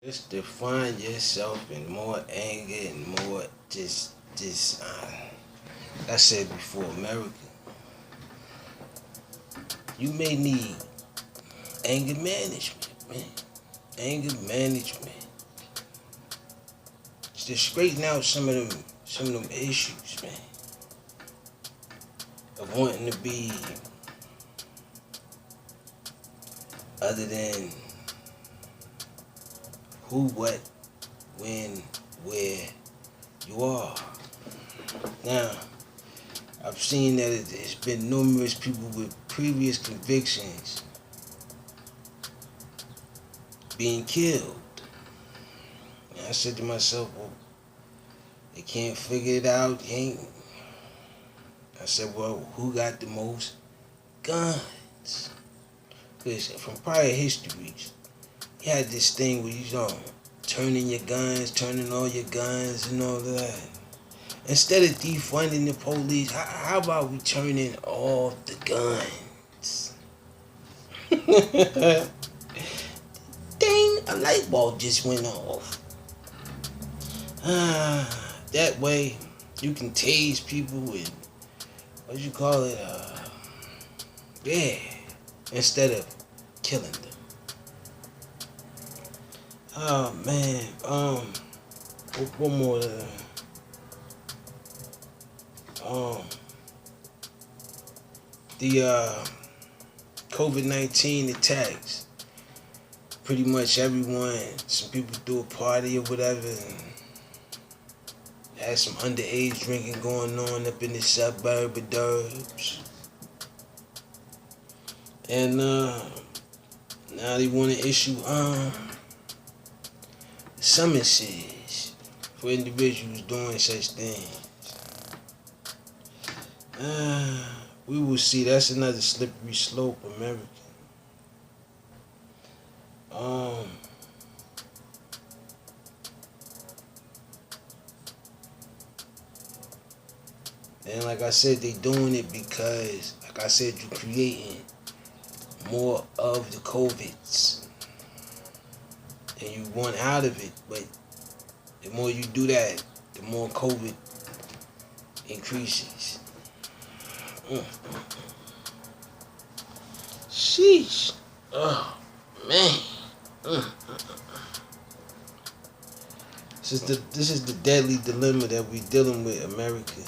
Just to find yourself in more anger and more I said before, America, you may need anger management, man. Anger management. To straighten out some of them issues, man. Of wanting to be other than who, what, when, where you are. Now, I've seen that there's been numerous people with previous convictions being killed. And I said to myself, well, they can't figure it out. I said, well, who got the most guns? Because from prior histories, you had this thing where turning all your guns and all of that. Instead of defunding the police, how about we turning off the guns? Dang, a light bulb just went off. That way, you can tase people with, what you call it, instead of killing them. Oh man, one more. The COVID-19 attacks. Pretty much everyone, some people threw a party or whatever, and had some underage drinking going on up in the suburb of Durbs. And now they want to issue summonses for individuals doing such things. We will see. That's another slippery slope, America. And like I said, they doing it because, like I said, you're creating more of the COVIDs. And you want out of it, but the more you do that, the more COVID increases. Sheesh. Oh, man. This is the deadly dilemma that we're dealing with, America.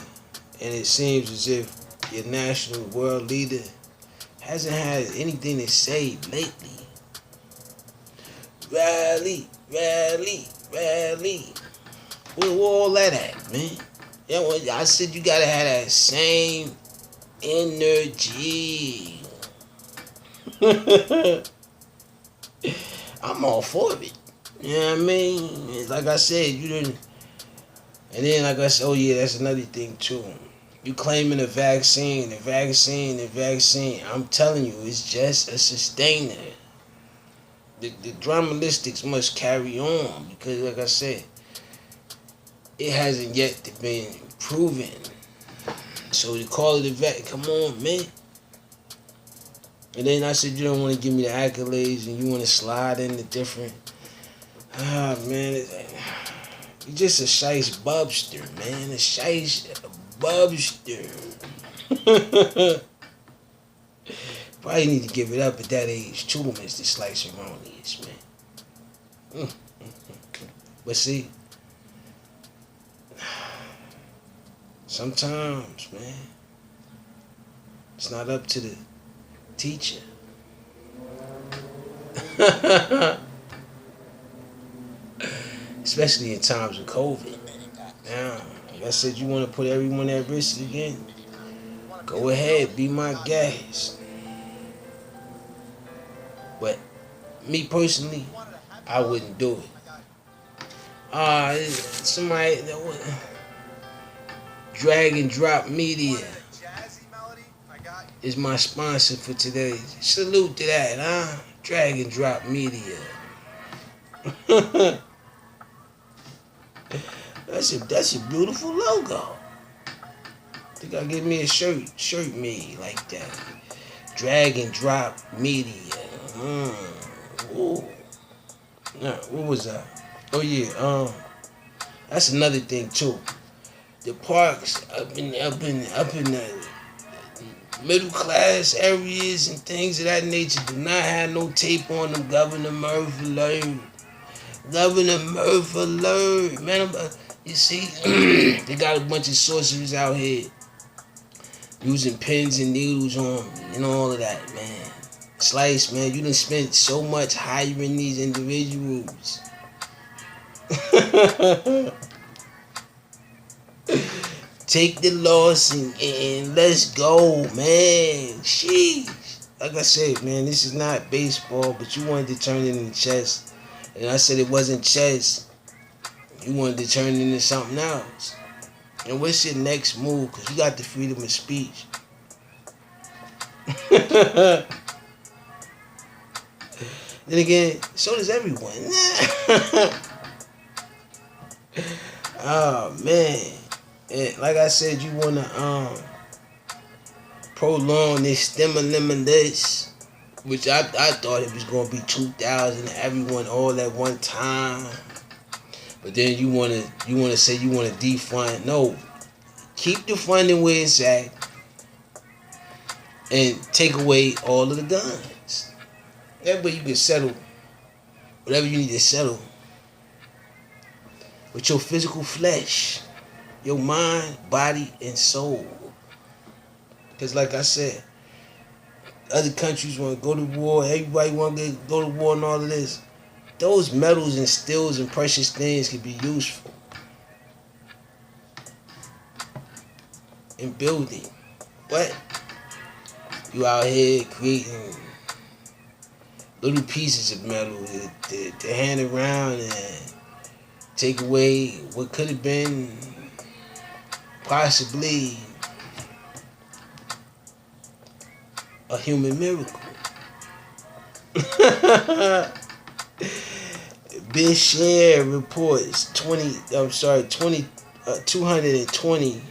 And it seems as if your national world leader hasn't had anything to say lately. Rally, rally, rally. Where all that at, man? Yeah, well, I said you gotta have that same energy. I'm all for it. You know what I mean? Like I said, you didn't. And then, like I said, oh yeah, that's another thing too. You claiming the vaccine. I'm telling you, it's just a sustainer. The dramatistics must carry on because, like I said, it hasn't yet been proven. So to call it a vaccine, come on, man. And then I said, you don't want to give me the accolades and you want to slide into different. Man, you're just a shice bubster, man. A shice bubster. Probably need to give it up at that age too, Mr. Slice Erroneous, man. But see, sometimes, man, it's not up to the teacher. Especially in times of COVID. Now, like I said, you want to put everyone at risk again? Go ahead, be my guest. But me personally, I wouldn't do it. Somebody, Drag and Drop Media is my sponsor for today. Salute to that, huh? Drag and Drop Media. That's a beautiful logo. I think I'll get me a shirt made like that. Drag and Drop Media. Ooh. What was that? Oh yeah, that's another thing too. The parks up in the middle class areas and things of that nature do not have no tape on them. Governor Murph alert. Governor Murph alert. Man, you see, they got a bunch of sorcerers out here using pins and needles on me and all of that, man. Slice, man, you done spent so much hiring these individuals. Take the loss and let's go, man. Sheesh. Like I said, man, this is not baseball, but you wanted to turn it into chess. And I said it wasn't chess. You wanted to turn it into something else. And what's your next move? Because you got the freedom of speech. Then again, so does everyone. Oh, man. And like I said, you want to prolong this stimulus, which I thought it was going to be 2,000 everyone all at one time. But then you want to say you want to defund. No. Keep the funding where it's at and take away all of the guns. That way you can settle whatever you need to settle with your physical flesh, your mind, body, and soul. Because like I said, other countries want to go to war. Everybody want to go to war and all of this. Those metals and steels and precious things can be useful in building. But you out here creating little pieces of metal to hand around and take away what could have been possibly a human miracle. Bishare reports 220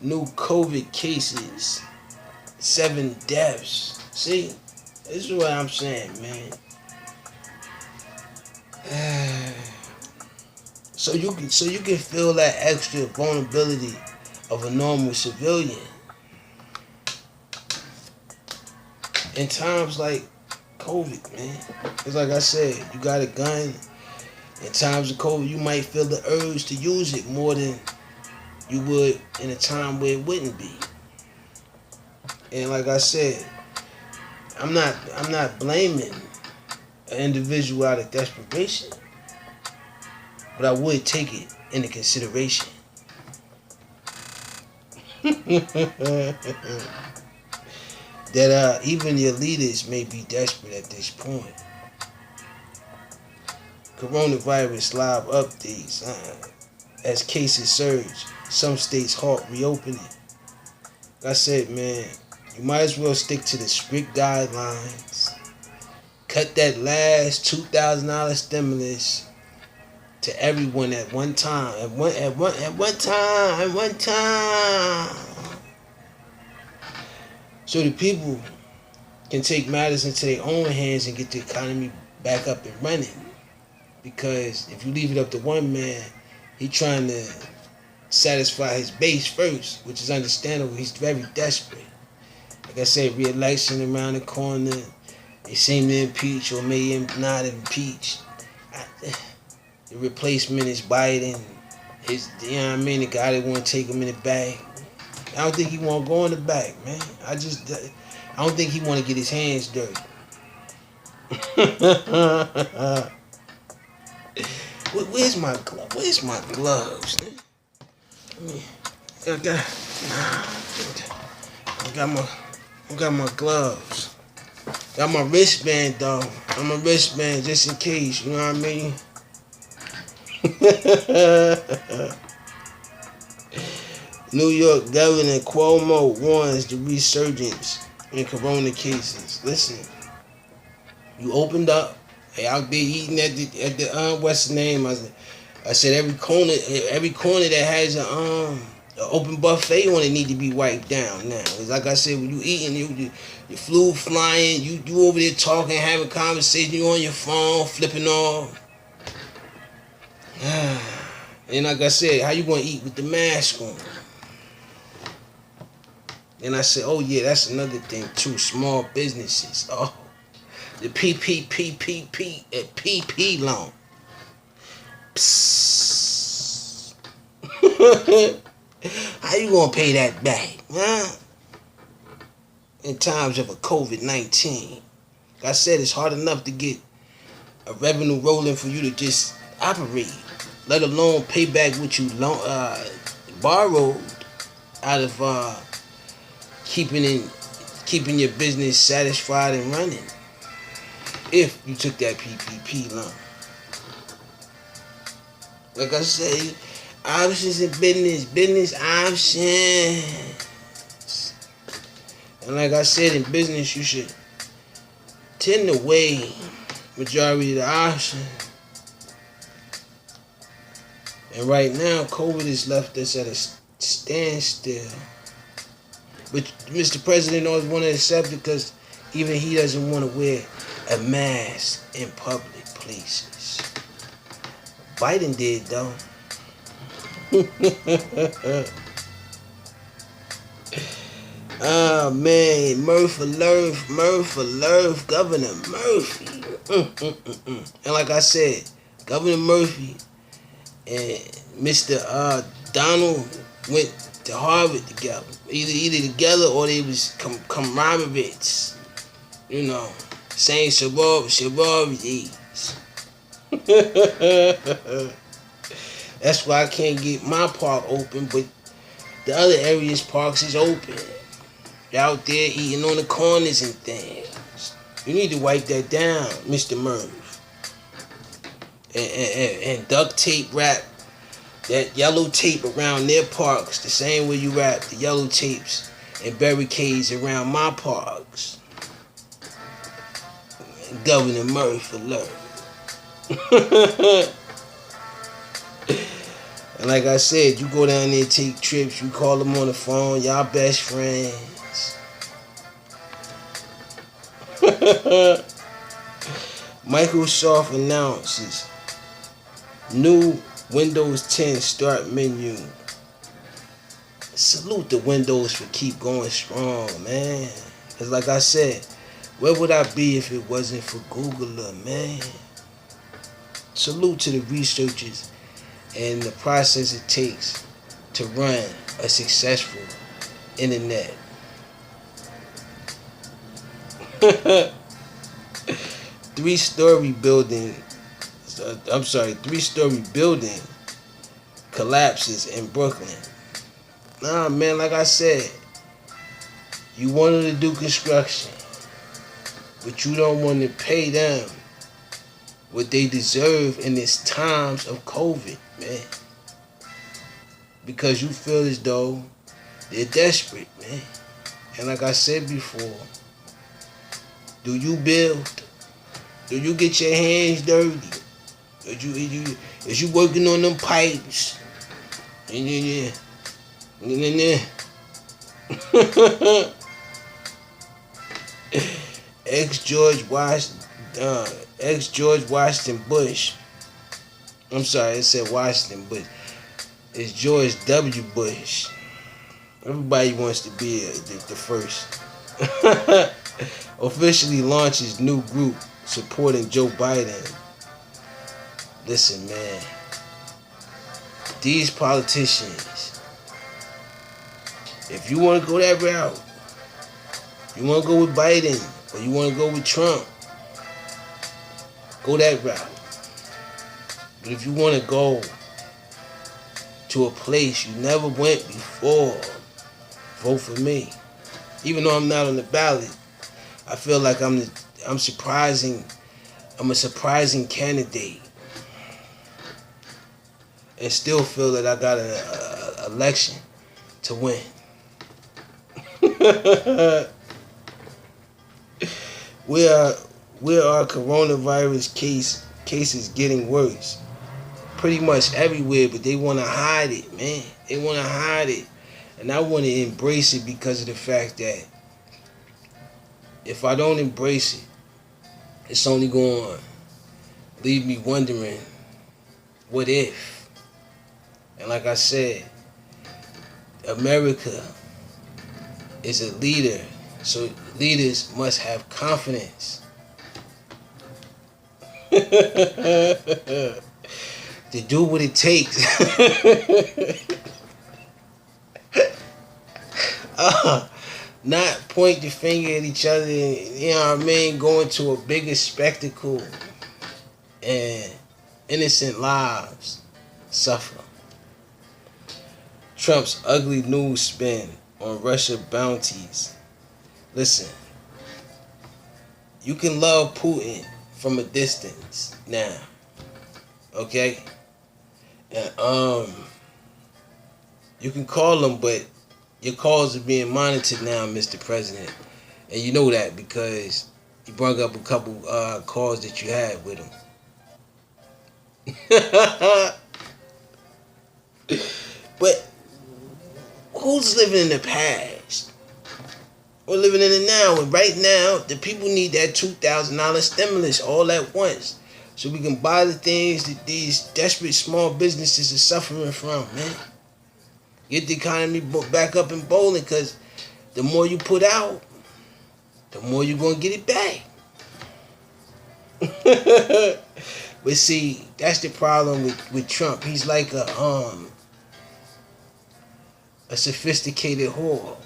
new COVID cases, 7 deaths. See, this is what I'm saying, man. So you can feel that extra vulnerability of a normal civilian in times like COVID, man. It's like I said, you got a gun. In times of COVID, you might feel the urge to use it more than you would in a time where it wouldn't be. And like I said, I'm not blaming an individual out of desperation, but I would take it into consideration. That even your leaders may be desperate at this point. Coronavirus live updates. As cases surge, some states halt reopening. Like I said, man, you might as well stick to the strict guidelines. Cut that last $2,000 stimulus to everyone at one time. At one time. So the people can take matters into their own hands and get the economy back up and running. Because if you leave it up to one man, he's trying to satisfy his base first, which is understandable. He's very desperate. Like I said, re-election around the corner. They seem to impeach or may not impeach. The replacement is Biden. You know what I mean? The guy that want to take him in the back. I don't think he want to go in the back, man. I don't think he want to get his hands dirty. Where's my glove? Where's my gloves? I got my gloves. Got my wristband though. I'm a wristband just in case. You know what I mean? New York Governor Cuomo warns the resurgence in corona cases. Listen, you opened up. Hey, out there eating at the what's the name? I said every corner that has The open buffet on it need to be wiped down now. It's like I said, when you eating, your flu flying, you over there talking, having conversation, you on your phone, flipping off. And like I said, how you gonna eat with the mask on? And I said, oh yeah, that's another thing too. Small businesses. Oh, the PP loan. Psst. How you gonna pay that back, huh? In times of a COVID-19. Like I said, it's hard enough to get a revenue rolling for you to just operate, let alone pay back what you borrowed out of keeping your business satisfied and running. If you took that PPP loan, like I say, options in business options. And like I said, in business, you should tend to weigh majority of the options. And right now, COVID has left us at a standstill. But Mr. President always want to accept it because even he doesn't want to wear a mask in public places. Biden did, though. Oh, man. Murphy, Governor Murphy. And like I said, Governor Murphy and Mr. Donald went to Harvard together. Either together or they was comrades. You know, same sororities. That's why I can't get my park open, but the other areas' parks is open. They're out there eating on the corners and things. You need to wipe that down, Mr. Murph. And duct tape wrap that yellow tape around their parks the same way you wrap the yellow tapes and barricades around my parks. Governor Murphy alert. And like I said, you go down there, take trips, you call them on the phone, y'all best friends. Microsoft announces new Windows 10 start menu. Salute the Windows for keep going strong, man. Cause like I said, where would I be if it wasn't for Googler, man? Salute to the researchers and the process it takes to run a successful internet. Three-story building collapses in Brooklyn. Nah, man, like I said, you wanted to do construction, but you don't want to pay them what they deserve in these times of COVID, man. Because you feel as though they're desperate, man. And like I said before, do you build? Do you get your hands dirty? Is you working on them pipes? Yeah. Ex-George Washington Bush. I'm sorry, it said Washington Bush. It's George W. Bush. Everybody wants to be the first. Officially launches new group supporting Joe Biden. Listen, man. These politicians, if you want to go that route, you want to go with Biden, or you want to go with Trump, go that route. But if you want to go to a place you never went before, vote for me. Even though I'm not on the ballot, I feel like I'm a surprising candidate, and still feel that I got an election to win. Where are coronavirus cases getting worse? pretty much everywhere, but they want to hide it, man. They want to hide it. And I want to embrace it because of the fact that if I don't embrace it, it's only going to leave me wondering, what if? And like I said, America is a leader, so leaders must have confidence. To do what it takes. Not point the finger at each other, you know what I mean, going to a bigger spectacle and innocent lives suffer. Trump's ugly news spin on Russia bounties. Listen, you can love Putin from a distance now, okay? And you can call him, but your calls are being monitored now, Mr. President. And you know that because you brought up a couple calls that you had with him. But who's living in the past? We're living in it now. And right now, the people need that $2,000 stimulus all at once, so we can buy the things that these desperate small businesses are suffering from, man. Get the economy back up and bowling, because the more you put out, the more you're going to get it back. But see, that's the problem with Trump. He's like a sophisticated whore.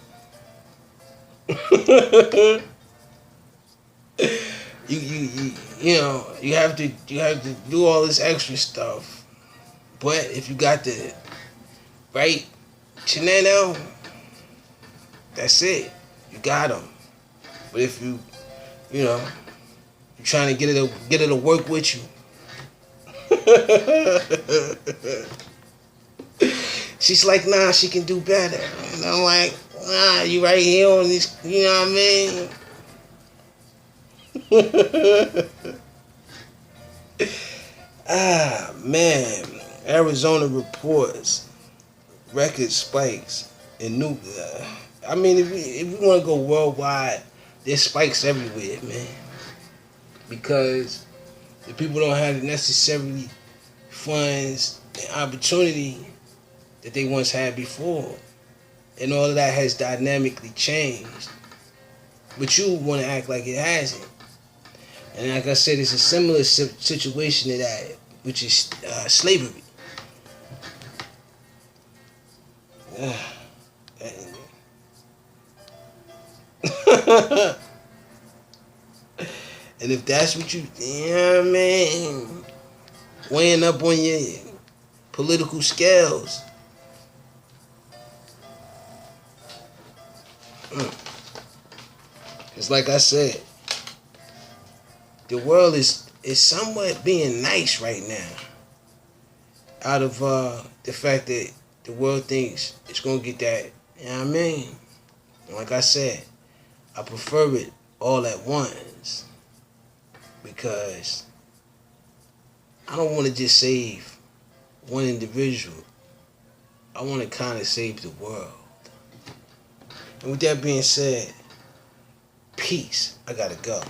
You know, you have to do all this extra stuff. But if you got the right scenario, that's it. You got them. But if you know, you're trying to get it to work with you. She's like, nah, she can do better. And I'm like, nah, you right here on this, you know what I mean? Ah, man. Arizona reports record spikes in nuclear. I mean, if we want to go worldwide, there's spikes everywhere, man. Because the people don't have the necessary funds and opportunity that they once had before. And all of that has dynamically changed. But you want to act like it hasn't. And like I said, it's a similar situation to that, which is slavery. And if that's what you know what I mean, weighing up on your political scales, it's like I said, the world is somewhat being nice right now, out of the fact that the world thinks it's going to get that, you know what I mean? And like I said, I prefer it all at once, because I don't want to just save one individual. I want to kind of save the world. And with that being said, peace. I gotta go.